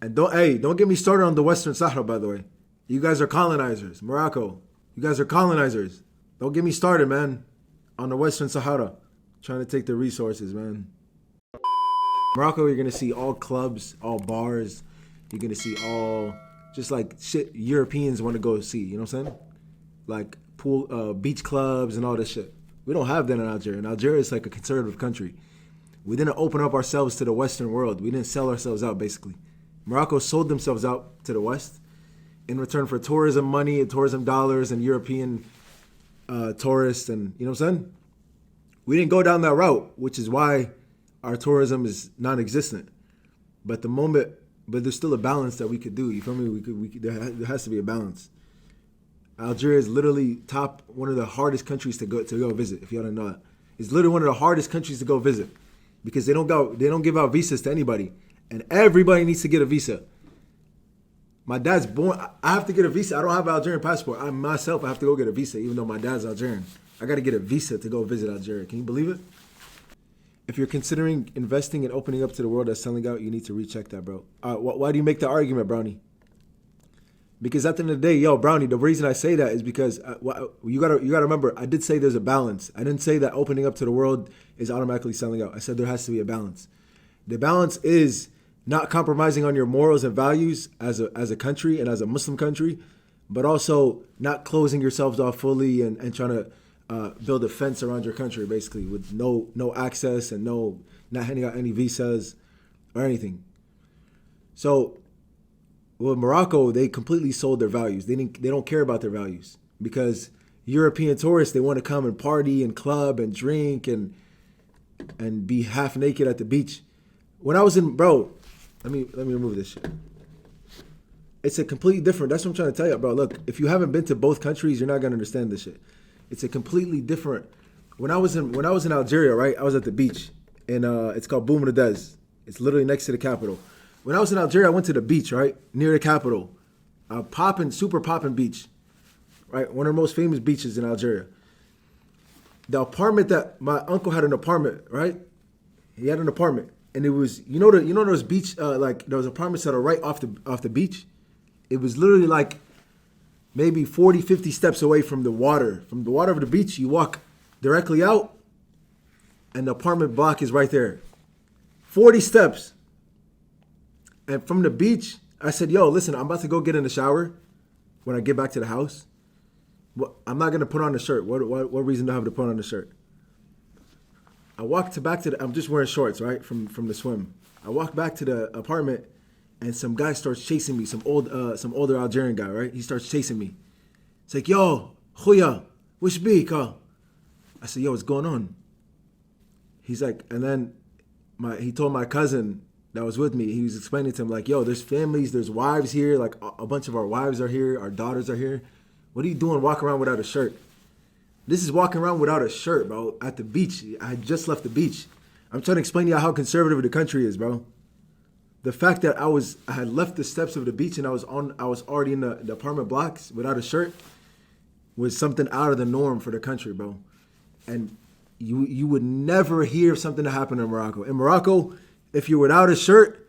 And don't get me started on the Western Sahara, by the way. You guys are colonizers. Morocco, you guys are colonizers. Don't get me started, man, on the Western Sahara. Trying to take the resources, man. Morocco, you're going to see all clubs, all bars. You're going to see all just like shit Europeans want to go see. You know what I'm saying? Like pool, beach clubs and all this shit. We don't have that in Algeria. And Algeria is like a conservative country. We didn't open up ourselves to the Western world. We didn't sell ourselves out, basically. Morocco sold themselves out to the West in return for tourism money and tourism dollars and European tourists. And you know what I'm saying? We didn't go down that route, which is why our tourism is non-existent. But there's still a balance that we could do. You feel me? There has to be a balance. Algeria is literally one of the hardest countries to go visit. If you don't know that, it's literally one of the hardest countries to go visit because they don't give out visas to anybody, and everybody needs to get a visa. My dad's born. I have to get a visa. I don't have an Algerian passport. I have to go get a visa, even though my dad's Algerian. I got to get a visa to go visit Algeria. Can you believe it? If you're considering investing and opening up to the world that's selling out, you need to recheck that, bro. Why do you make the argument, Brownie? Because at the end of the day, Brownie, the reason I say that is because you gotta remember, I did say there's a balance. I didn't say that opening up to the world is automatically selling out. I said there has to be a balance. The balance is not compromising on your morals and values as a country and as a Muslim country, but also not closing yourselves off fully and trying to build a fence around your country, basically, with no access and not handing out any visas or anything. So, with Morocco, they completely sold their values. They don't care about their values because European tourists, they want to come and party and club and drink and be half naked at the beach. When I was in, bro, let me remove this shit. It's a completely different. That's what I'm trying to tell you, bro. Look, if you haven't been to both countries, you're not gonna understand this shit. It's a completely different. When I was in Algeria, right? I was at the beach, and it's called Boumediene. It's literally next to the capital. When I was in Algeria, I went to the beach, right? Near the capital. Super poppin' beach. Right? One of the most famous beaches in Algeria. The apartment that my uncle had an apartment, right? He had an apartment. And it was, those beach, like those apartments that are right off the beach? It was literally like maybe 40, 50 steps away from the water. From the water of the beach, you walk directly out and the apartment block is right there. 40 steps. And from the beach, I said, listen, I'm about to go get in the shower when I get back to the house. I'm not going to put on a shirt. What reason do I have to put on a shirt? I walked I'm just wearing shorts, right, from the swim. I walked back to the apartment, and some guy starts chasing me, some older Algerian guy, right? He starts chasing me. It's like, yo, Khoya, which big, huh? I said, what's going on? He's like, and then he told my cousin that was with me, he was explaining to him, like, there's families, there's wives here, like a bunch of our wives are here, our daughters are here. What are you doing walking around without a shirt? This is walking around without a shirt, bro, at the beach. I had just left the beach. I'm trying to explain to you how conservative the country is, bro. The fact that I had left the steps of the beach and I was already in the apartment blocks without a shirt was something out of the norm for the country, bro. And you would never hear something that happened in Morocco. In Morocco, if you're without a shirt,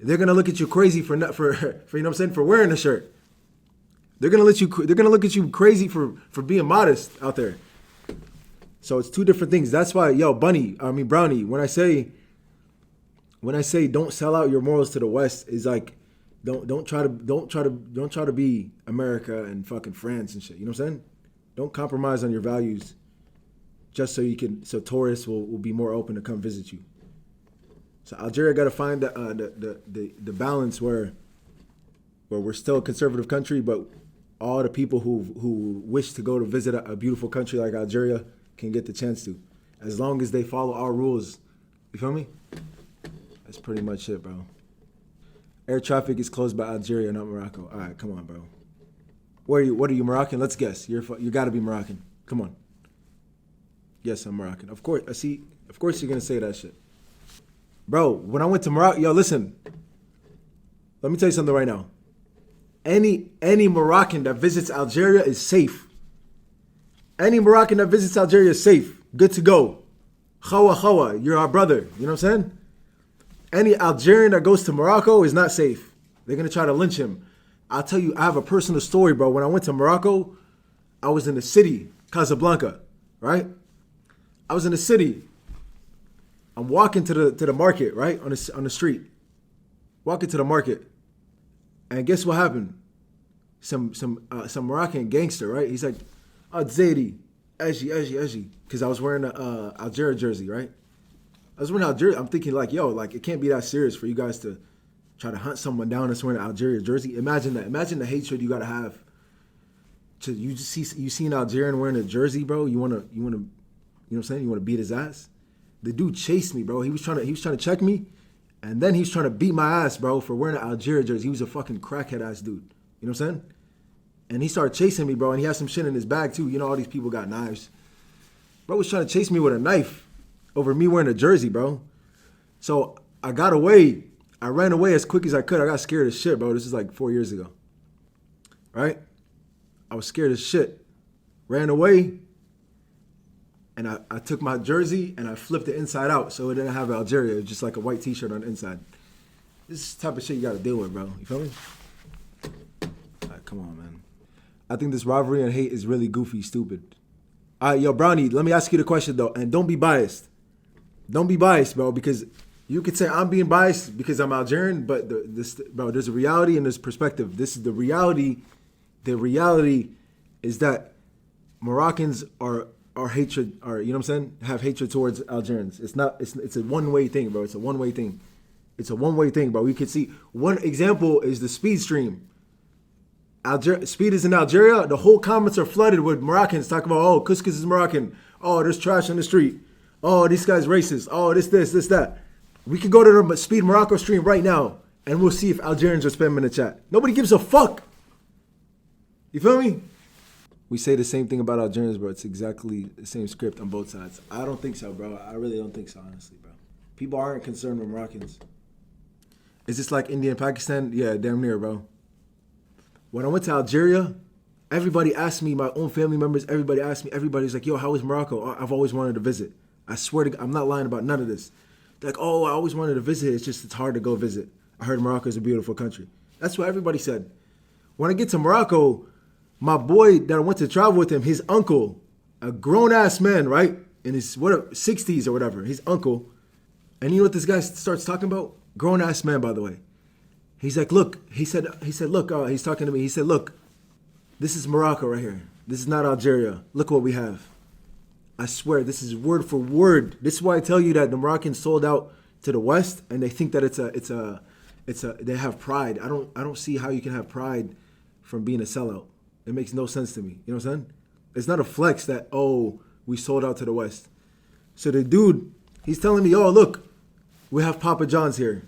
they're gonna look at you crazy for you know what I'm saying, for wearing a shirt. They're gonna look at you crazy for being modest out there. So it's two different things. That's why, Brownie, when I say don't sell out your morals to the West, is like don't try to be America and fucking France and shit. You know what I'm saying? Don't compromise on your values just so tourists will be more open to come visit you. So Algeria got to find the balance where we're still a conservative country, but all the people who wish to go to visit a beautiful country like Algeria can get the chance to, as long as they follow our rules. You feel me? That's pretty much it, bro. Air traffic is closed by Algeria, not Morocco. All right, come on, bro. What are you, Moroccan? Let's guess. You got to be Moroccan. Come on. Yes, I'm Moroccan. Of course. Of course you're gonna say that shit. Bro, when I went to Morocco, listen. Let me tell you something right now. Any Moroccan that visits Algeria is safe. Any Moroccan that visits Algeria is safe. Good to go. Khawa, you're our brother. You know what I'm saying? Any Algerian that goes to Morocco is not safe. They're gonna try to lynch him. I'll tell you, I have a personal story, bro. When I went to Morocco, I was in the city, Casablanca, right? I was in the city. I'm walking to the market, right? On the street. Walking to the market. And guess what happened? Some Moroccan gangster, right? He's like, oh, Zaidi, Eji. Because I was wearing a Algeria jersey, right? I was wearing Algeria. I'm thinking like, yo, like it can't be that serious for you guys to try to hunt someone down that's wearing an Algeria jersey. Imagine that. Imagine the hatred you gotta have. You see an Algerian wearing a jersey, bro. You know what I'm saying? You wanna beat his ass. The dude chased me, bro. He was trying to check me, and then he was trying to beat my ass, bro, for wearing an Algeria jersey. He was a fucking crackhead ass dude. You know what I'm saying? And he started chasing me, bro, and he had some shit in his bag too. You know all these people got knives. Bro was trying to chase me with a knife over me wearing a jersey, bro. So I got away. I ran away as quick as I could. I got scared as shit, bro. This is like 4 years ago. Right? I was scared as shit. Ran away. And I took my jersey and I flipped it inside out so it didn't have Algeria. It was just like a white t-shirt on the inside. This is the type of shit you got to deal with, bro. You feel me? All right, come on, man. I think this rivalry and hate is really goofy, stupid. All right, yo, Brownie, let me ask you the question, though. And don't be biased. Don't be biased, bro, because you could say I'm being biased because I'm Algerian, but there's a reality and there's perspective. This is the reality. The reality is that Moroccans are hatred, or you know what I'm saying, have hatred towards Algerians. It's a one-way thing, bro. It's a one-way thing. It's a one-way thing, bro. We could see one example is the speed stream. Speed is in Algeria. The whole comments are flooded with Moroccans talking about, oh, couscous is Moroccan. Oh, there's trash on the street. Oh, this guy's racist. Oh, this, that. We could go to the Speed Morocco stream right now, and we'll see if Algerians are spamming in the chat. Nobody gives a fuck. You feel me? We say the same thing about Algerians, bro. It's exactly the same script on both sides. I don't think so, bro. I really don't think so, honestly, bro. People aren't concerned with Moroccans. Is this like India and Pakistan? Yeah, damn near, bro. When I went to Algeria, everybody asked me, my own family members, everybody asked me, everybody's like, yo, how is Morocco? Oh, I've always wanted to visit. I swear to God, I'm not lying about none of this. They're like, oh, I always wanted to visit. It's hard to go visit. I heard Morocco is a beautiful country. That's what everybody said. When I get to Morocco, my boy that I went to travel with him, his uncle, a grown-ass man, right? In his 60s or whatever, his uncle. And you know what this guy starts talking about? Grown-ass man, by the way. He's like, look, he said, look, he's talking to me. He said, look, this is Morocco right here. This is not Algeria. Look what we have. I swear, this is word for word. This is why I tell you that the Moroccans sold out to the West, and they think that they have pride. I don't see how you can have pride from being a sellout. It makes no sense to me. You know what I'm saying? It's not a flex that, oh, we sold out to the West. So the dude, he's telling me, oh, look, we have Papa John's here.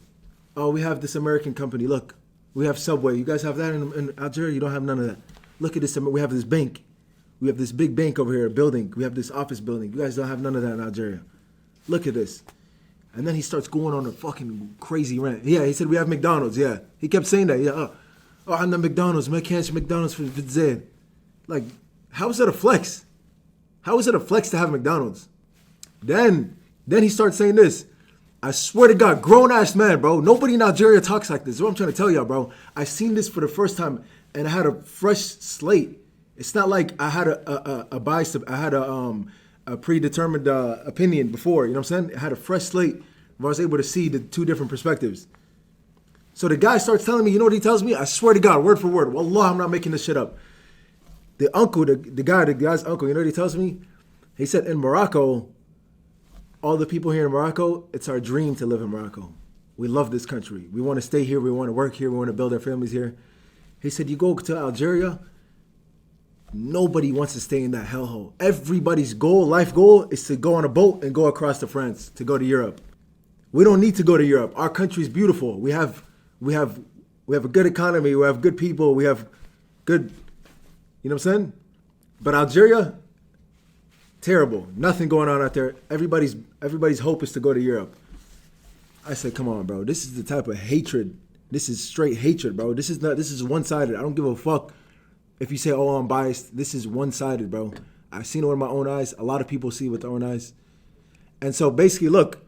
Oh, we have this American company. Look, we have Subway. You guys have that in Algeria? You don't have none of that. Look at this. We have this bank. We have this big bank over here, a building. We have this office building. You guys don't have none of that in Algeria. Look at this. And then he starts going on a fucking crazy rant. Yeah, he said, we have McDonald's. Yeah. He kept saying that. Yeah. Oh, I'm the McDonald's. Man, can't you McDonald's for Zed? Like, how is that a flex? How is it a flex to have McDonald's? Then he starts saying this. I swear to God, grown-ass man, bro. Nobody in Algeria talks like this. That's what I'm trying to tell y'all, bro. I seen this for the first time, and I had a fresh slate. It's not like I had a bias. I had a predetermined opinion before. You know what I'm saying? I had a fresh slate where I was able to see the two different perspectives. So the guy starts telling me, you know what he tells me? I swear to God, word for word. Wallah, I'm not making this shit up. The uncle, the guy's uncle, you know what he tells me? He said, in Morocco, all the people here in Morocco, it's our dream to live in Morocco. We love this country. We want to stay here. We want to work here. We want to build our families here. He said, you go to Algeria, nobody wants to stay in that hellhole. Everybody's life goal, is to go on a boat and go across to France, to go to Europe. We don't need to go to Europe. Our country's beautiful. We have a good economy. We have good people. We have good, you know what I'm saying? But Algeria, terrible. Nothing going on out there. Everybody's hope is to go to Europe. I said, come on, bro. This is the type of hatred. This is straight hatred, bro. This is one-sided. I don't give a fuck if you say, oh, I'm biased. This is one-sided, bro. I've seen it with my own eyes. A lot of people see it with their own eyes. And so basically, look,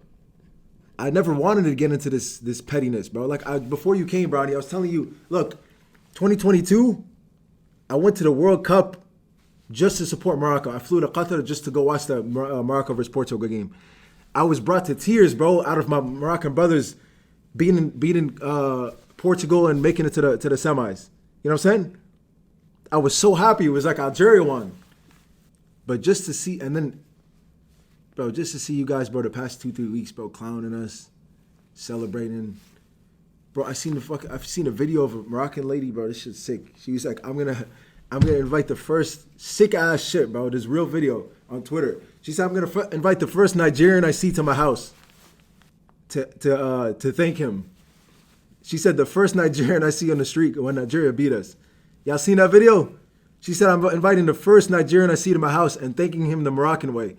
I never wanted to get into this pettiness, bro. Like before you came, Brownie, I was telling you, look, 2022, I went to the World Cup just to support Morocco. I flew to Qatar just to go watch the Morocco versus Portugal game. I was brought to tears, bro, out of my Moroccan brothers beating Portugal and making it to the semis. You know what I'm saying? I was so happy. It was like Algeria won. But just to see, and then, bro, just to see you guys, bro, the past 2-3 weeks, bro, clowning us, celebrating. Bro, I've seen a video of a Moroccan lady, bro. This shit's sick. She was like, I'm gonna invite the first sick ass shit, bro. This real video on Twitter. She said, I'm gonna invite the first Nigerian I see to my house to thank him. She said the first Nigerian I see on the street when Nigeria beat us. Y'all seen that video? She said, I'm inviting the first Nigerian I see to my house and thanking him the Moroccan way.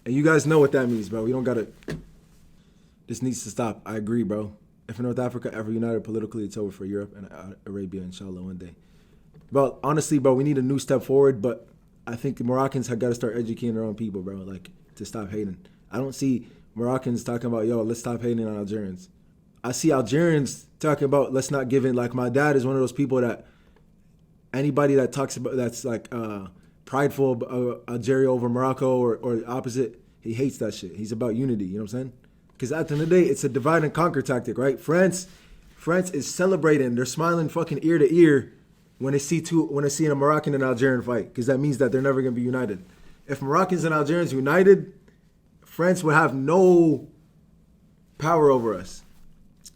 And you guys know what that means, bro. We don't gotta. This needs to stop. I agree, bro. If North Africa ever united politically, it's over for Europe and Arabia, inshallah, one day. But honestly, bro, we need a new step forward. But I think the Moroccans have got to start educating their own people, bro, like to stop hating. I don't see Moroccans talking about, yo, let's stop hating on Algerians. I see Algerians talking about, let's not give in. Like my dad is one of those people that anybody that talks about that's like prideful of Algeria over Morocco or the opposite, he hates that shit. He's about unity, you know what I'm saying? Because at the end of the day, it's a divide and conquer tactic, right? France is celebrating. They're smiling fucking ear to ear when they see a Moroccan and Algerian fight, because that means that they're never gonna be united. If Moroccans and Algerians united, France would have no power over us.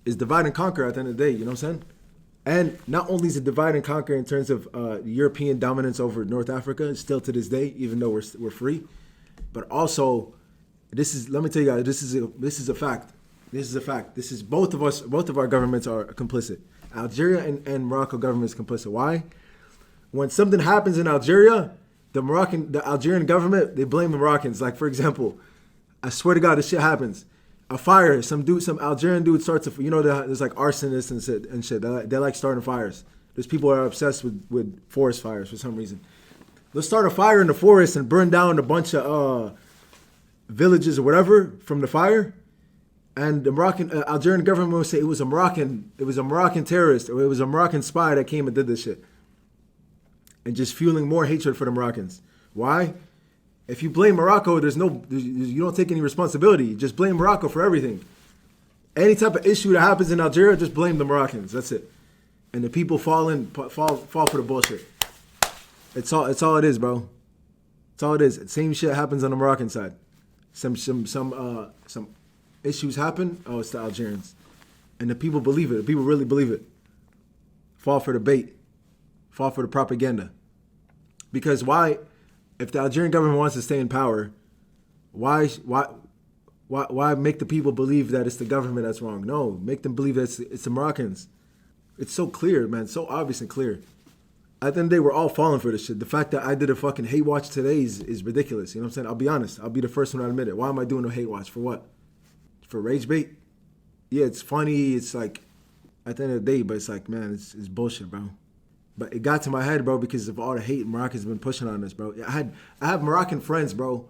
It's divide and conquer at the end of the day, you know what I'm saying? And not only is it divide and conquer in terms of European dominance over North Africa, still to this day, even though we're free, but also, let me tell you guys, this is a fact. This is a fact. This is both of our governments are complicit. Algeria and Morocco government is complicit. Why? When something happens in Algeria, the Algerian government, they blame the Moroccans. Like, for example, I swear to God, this shit happens. A fire, some Algerian dude starts a, there's like arsonists and shit. They like starting fires. There's people that are obsessed with forest fires for some reason. Let's start a fire in the forest and burn down a bunch of villages or whatever from the fire. And the Algerian government will say it was a Moroccan terrorist, or it was a Moroccan spy that came and did this shit. And just fueling more hatred for the Moroccans. Why? If you blame Morocco, you don't take any responsibility. You just blame Morocco for everything. Any type of issue that happens in Algeria, just blame the Moroccans. That's it. And the people fall for the bullshit. It's all it is, bro. It's all it is. Same shit happens on the Moroccan side. Some issues happen. Oh, it's the Algerians, and the people believe it. The people really believe it. Fall for the bait. Fall for the propaganda. Because why? If the Algerian government wants to stay in power, why make the people believe that it's the government that's wrong? No, make them believe that it's the Moroccans. It's so clear, man. So obvious and clear. At the end of the day, we're all falling for this shit. The fact that I did a fucking hate watch today is ridiculous. You know what I'm saying? I'll be honest. I'll be the first one to admit it. Why am I doing a hate watch? For what? For rage bait? Yeah, it's funny. It's like, at the end of the day, but it's like, man, it's bullshit, bro. But it got to my head, bro, because of all the hate Moroccans have been pushing on us, bro. I have Moroccan friends, bro,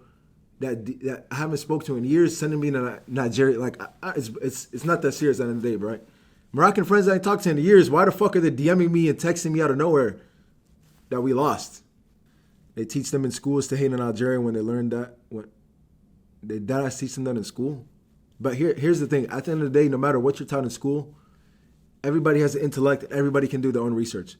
that I haven't spoke to in years, sending me to Nigeria. Like, it's not that serious at the end of the day, bro. Right? Moroccan friends that I talked to in years, why the fuck are they DMing me and texting me out of nowhere that we lost? They teach them in schools to hate on Algeria when they learn that. They teach them that in school. But here's the thing. At the end of the day, no matter what you're taught in school, everybody has an intellect. Everybody can do their own research.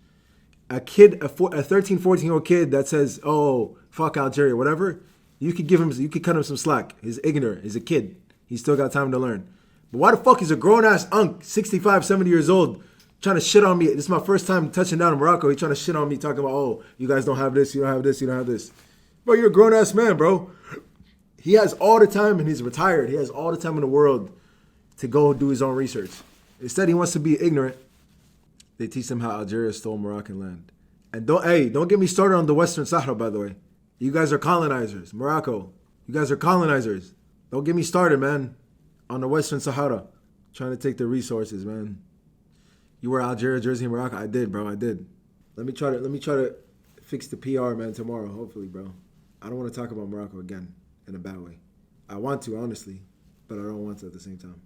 A 13, 14-year-old kid that says, oh, fuck Algeria, whatever, you could cut him some slack. He's ignorant. He's a kid. He's still got time to learn. But why the fuck is a grown-ass unk, 65, 70 years old, trying to shit on me? This is my first time touching down in Morocco. He's trying to shit on me, talking about, oh, you guys don't have this, you don't have this, you don't have this. Bro, you're a grown-ass man, bro. He has all the time, and he's retired. He has all the time in the world to go do his own research. Instead, he wants to be ignorant. They teach them how Algeria stole Moroccan land. And don't get me started on the Western Sahara, by the way. You guys are colonizers. Morocco, you guys are colonizers. Don't get me started, man, on the Western Sahara. Trying to take the resources, man. You wear Algeria jersey in Morocco? I did, bro. I did. Let me try to fix the PR, man, tomorrow, hopefully, bro. I don't want to talk about Morocco again in a bad way. I want to, honestly, but I don't want to at the same time.